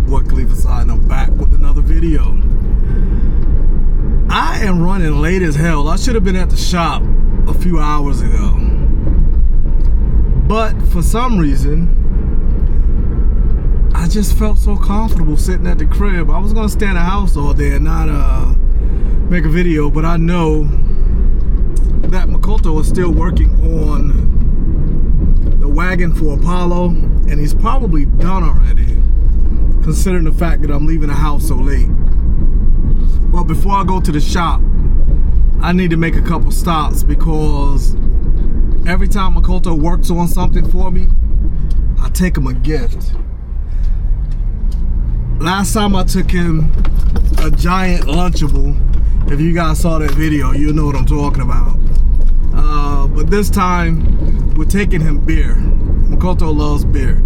boy Khalifa Side, and I'm back with another video. I am running late as hell. I should have been at the shop a few hours ago, but for some reason I just felt so comfortable sitting at the crib. I was gonna stay in the house all day and not make a video, but I know that Makoto is still working on the wagon for Apollo, and he's probably done already, considering the fact that I'm leaving the house so late. But before I go to the shop, I need to make a couple stops, because every time Makoto works on something for me, I take him a gift. Last time I took him a giant Lunchable. If you guys saw that video, you'll know what I'm talking about. But this time, we're taking him beer. Makoto loves beer.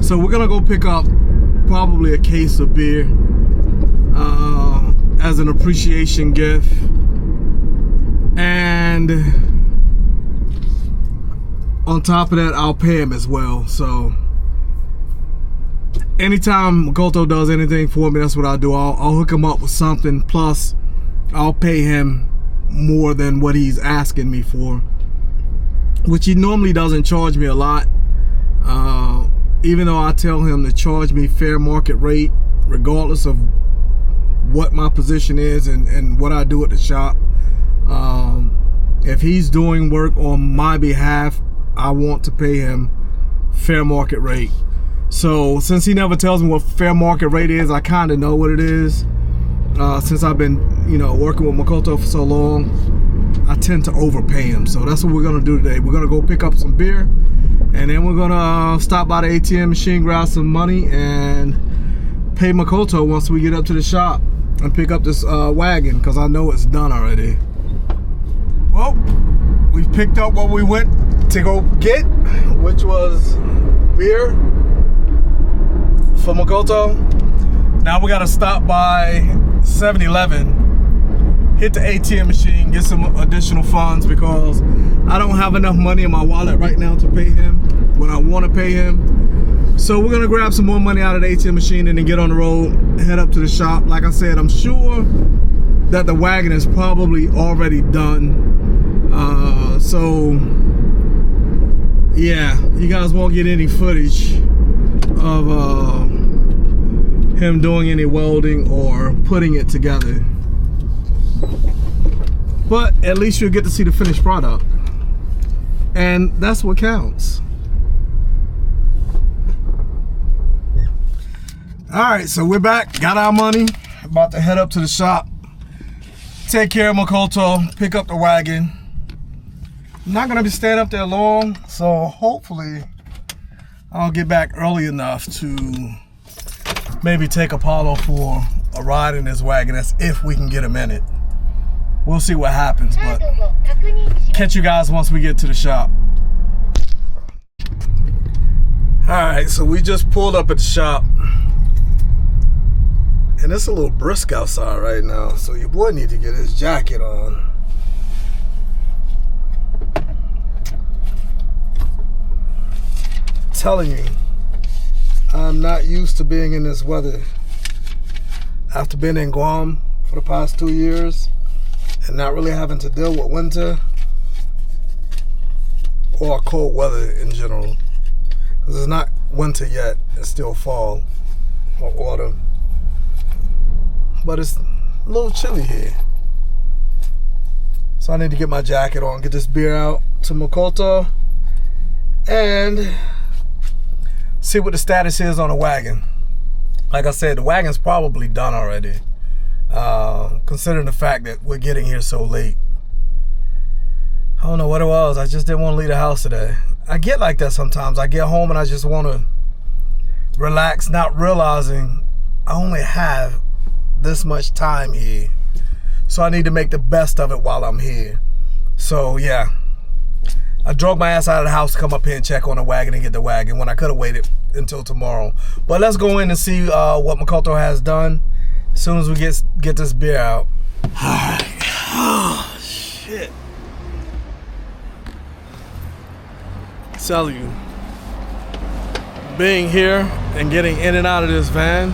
So we're gonna go pick up probably a case of beer as an appreciation gift. And on top of that, I'll pay him as well. So anytime Makoto does anything for me, that's what I'll do. I'll hook him up with something, plus I'll pay him more than what he's asking me for, which he normally doesn't charge me a lot, even though I tell him to charge me fair market rate regardless of what my position is and what I do at the shop. If he's doing work on my behalf, I want to pay him fair market rate. So since he never tells me what fair market rate is, I kind of know what it is. Since I've been, working with Makoto for so long, I tend to overpay him. So that's what we're gonna do today. We're gonna go pick up some beer, and then we're gonna stop by the ATM machine, grab some money, and pay Makoto once we get up to the shop and pick up this wagon, because I know it's done already. Well, we've picked up what we went to go get, which was beer for Makoto. Now we gotta stop by 7-Eleven, hit the ATM machine, get some additional funds, because I don't have enough money in my wallet right now to pay him when I want to pay him. So we're gonna grab some more money out of the ATM machine and then get on the road, head up to the shop. Like I said, I'm sure that the wagon is probably already done. So yeah, you guys won't get any footage of him doing any welding or putting it together, but at least you'll get to see the finished product, and that's what counts. All right, so we're back, got our money, about to head up to the shop, take care of Makoto, pick up the wagon. I'm not gonna be staying up there long, so hopefully I'll get back early enough to maybe take Apollo for a ride in this wagon. That's if we can get him in it. We'll see what happens, but catch you guys once we get to the shop. Alright, so we just pulled up at the shop, and it's a little brisk outside right now, so your boy need to get his jacket on. Telling you, I'm not used to being in this weather. After being in Guam for the past 2 years and not really having to deal with winter or cold weather in general, because it's not winter yet, it's still fall or autumn, but it's a little chilly here. So I need to get my jacket on, get this beer out to Makoto, and see what the status is on the wagon. Like I said, the wagon's probably done already, considering the fact that we're getting here so late. I don't know what it was. I just didn't want to leave the house today. I get like that sometimes. I get home and I just want to relax, not realizing I only have this much time here. So I need to make the best of it while I'm here. So yeah, I drove my ass out of the house to come up here and check on the wagon and get the wagon when I could have waited until tomorrow. But let's go in and see what Makoto has done as soon as we get this beer out. Alright. Oh, shit. Tell you, being here and getting in and out of this van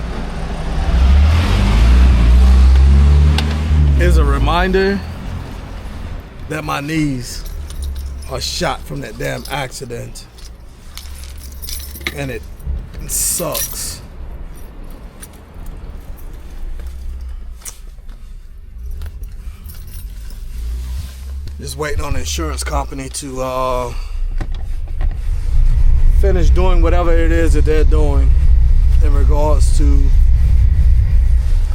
is a reminder that my knees are shot from that damn accident. And it sucks. Just waiting on the insurance company to finish doing whatever it is that they're doing in regards to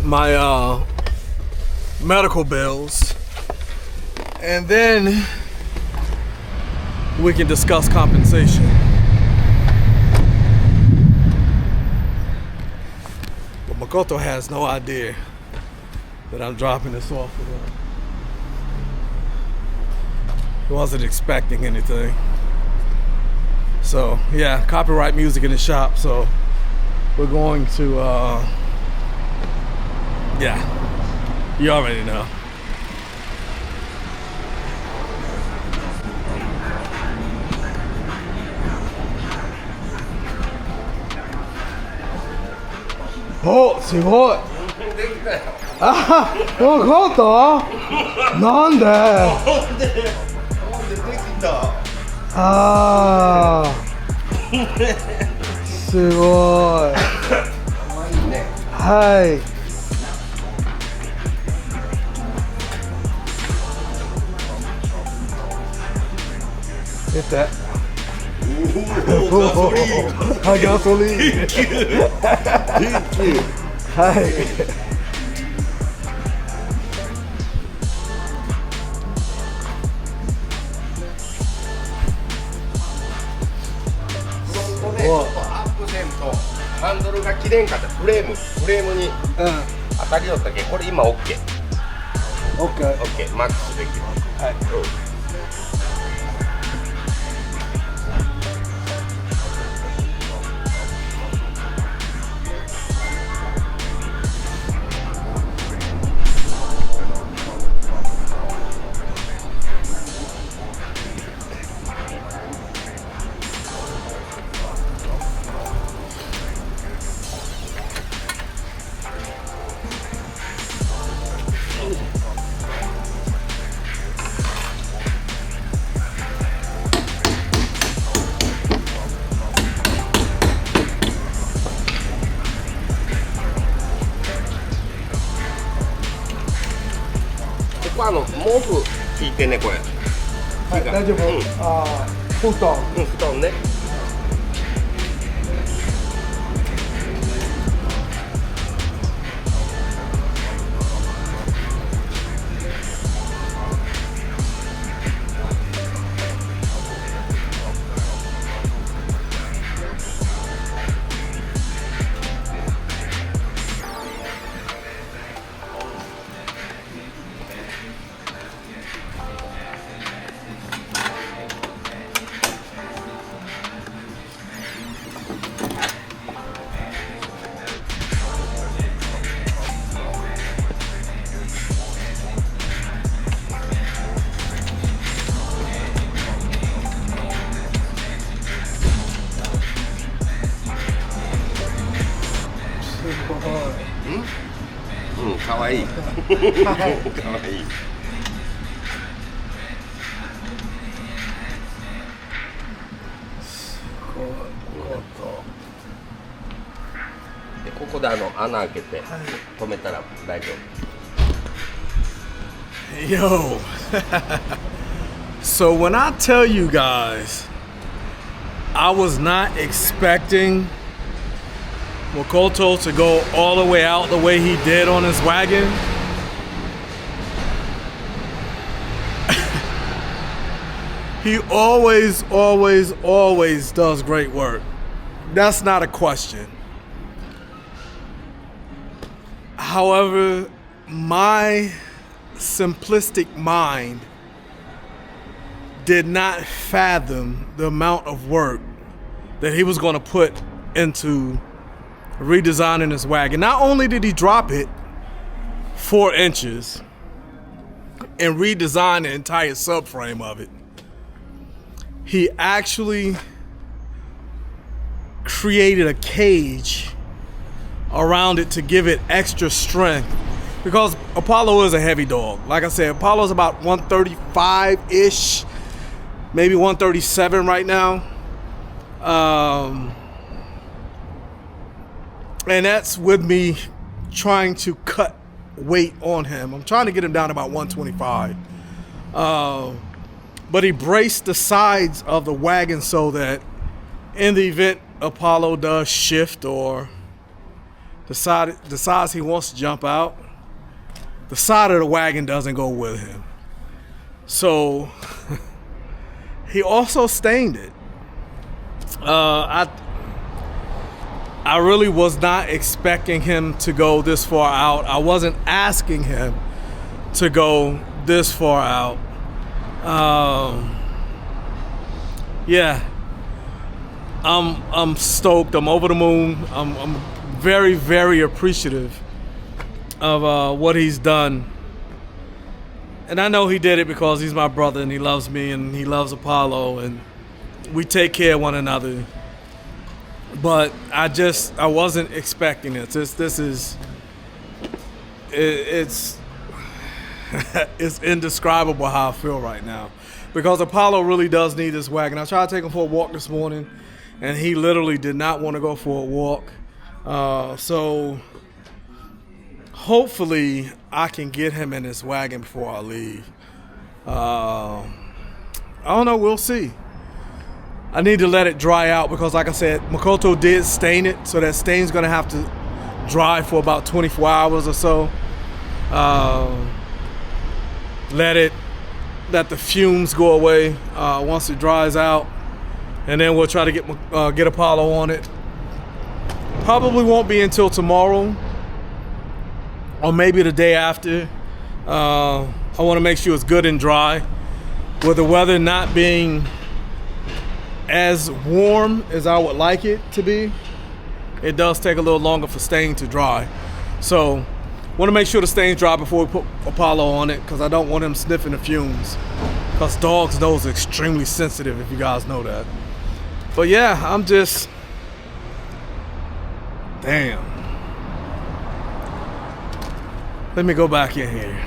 my medical bills, and then we can discuss compensation. But Makoto has no idea that I'm dropping this off with him. He wasn't expecting anything. So yeah, copyright music in the shop, so we're going to yeah, you already know. Oh, すごい。あ、わかった？なんで？なんでできた？あー、すごい。かわいいね。はい。出て。おお、ガソリン。はい。アップせんとハンドルが切れんかったフレームに当たりよったけ、これ今 OK マックスできる。はい、ここ毛布引いてね、これ。はい、大丈夫。ああ、布団。布団ね。かわいい。かわいい。で、ここで穴開けて止めたら大丈夫。Yo. So when I tell you guys, I was not expecting Makoto to go all the way out the way he did on his wagon. He always does great work. That's not a question. However, my simplistic mind did not fathom the amount of work that he was going to put into redesigning his wagon. Not only did he drop it 4 inches and redesign the entire subframe of it, he actually created a cage around it to give it extra strength because Apollo is a heavy dog. Like I said, Apollo's about 135-ish, maybe 137 right now. And that's with me trying to cut weight on him. I'm trying to get him down to about 125. But he braced the sides of the wagon so that in the event Apollo does shift or decides he wants to jump out, the side of the wagon doesn't go with him. So he also stained it. I really was not expecting him to go this far out. I wasn't asking him to go this far out. Yeah, I'm stoked. I'm over the moon. I'm very, very appreciative of what he's done. And I know he did it because he's my brother and he loves me and he loves Apollo and we take care of one another. But I wasn't expecting it. It's it's indescribable how I feel right now, because Apollo really does need this wagon. I tried to take him for a walk this morning, and he literally did not want to go for a walk. So hopefully I can get him in this wagon before I leave. I don't know. We'll see. I need to let it dry out because, like I said, Makoto did stain it, so that stain's going to have to dry for about 24 hours or so. Let the fumes go away once it dries out, and then we'll try to get Apollo on it. Probably won't be until tomorrow or maybe the day after. I want to make sure it's good and dry. With the weather not being as warm as I would like it to be, it does take a little longer for stain to dry. So want to make sure the stain's dry before we put Apollo on it, because I don't want him sniffing the fumes, because dogs' nose are extremely sensitive, if you guys know that. But yeah, I'm just, damn. Let me go back in here.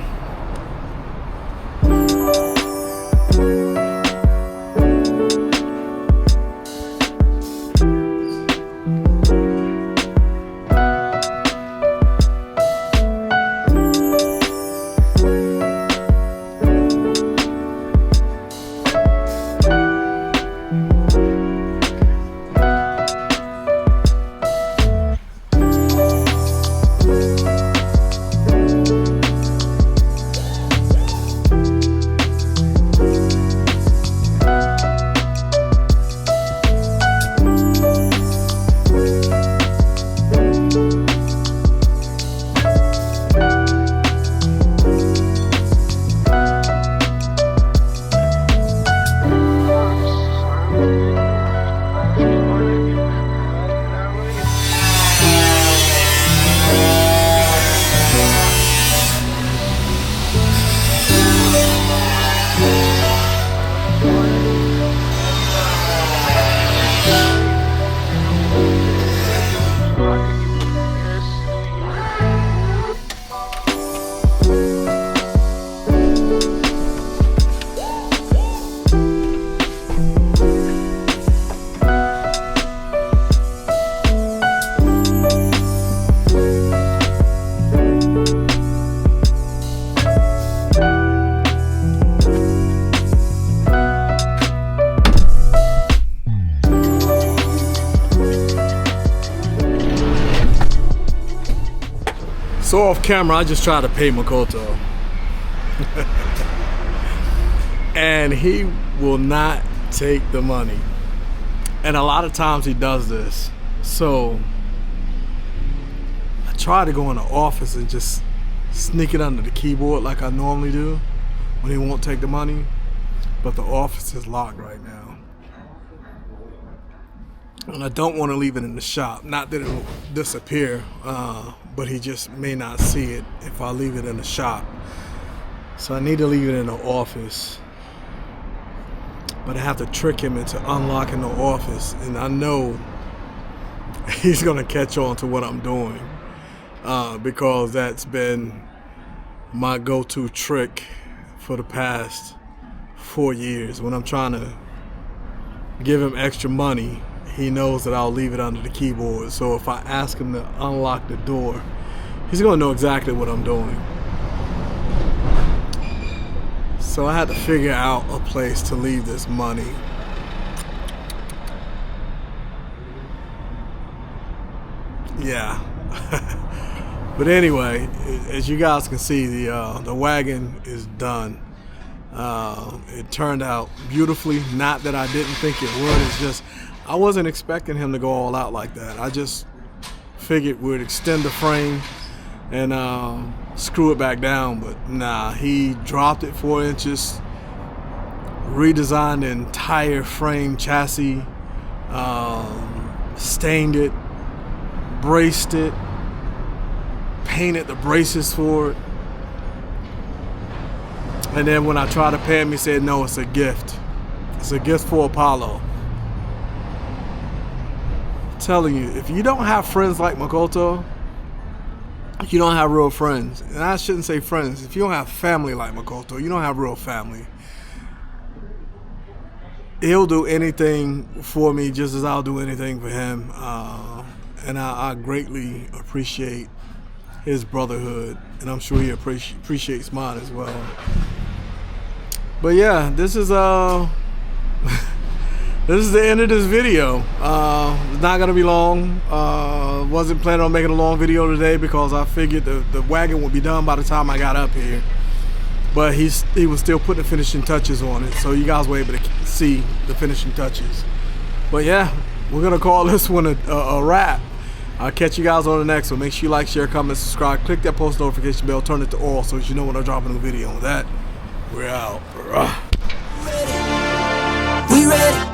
So off camera, I just tried to pay Makoto. And he will not take the money. And a lot of times he does this. So I try to go in the office and just sneak it under the keyboard like I normally do when he won't take the money. But the office is locked right now. And I don't want to leave it in the shop. Not that it will disappear, but he just may not see it if I leave it in the shop. So I need to leave it in the office. But I have to trick him into unlocking the office. And I know he's going to catch on to what I'm doing. Because that's been my go-to trick for the past 4 years. When I'm trying to give him extra money, he knows that I'll leave it under the keyboard. So if I ask him to unlock the door, he's gonna know exactly what I'm doing. So I had to figure out a place to leave this money. Yeah. But anyway, as you guys can see, the wagon is done. It turned out beautifully. Not that I didn't think it would. It's just I wasn't expecting him to go all out like that. I just figured we'd extend the frame and screw it back down. But nah, he dropped it 4 inches, redesigned the entire frame chassis, stained it, braced it, painted the braces for it. And then when I tried to pay him, he said, no, it's a gift. It's a gift for Apollo. I'm telling you, if you don't have friends like Makoto, you don't have real friends. And I shouldn't say friends. If you don't have family like Makoto, you don't have real family. He'll do anything for me just as I'll do anything for him. And I greatly appreciate his brotherhood, and I'm sure he appreciates mine as well. But yeah, this is this is the end of this video. It's not gonna be long. Wasn't planning on making a long video today because I figured the wagon would be done by the time I got up here. But he was still putting the finishing touches on it, so you guys were able to see the finishing touches. But yeah, we're gonna call this one a wrap. I'll catch you guys on the next one. Make sure you like, share, comment, subscribe. Click that post notification bell. Turn it to all so that you know when I drop a new video. With that, we're out. We ready.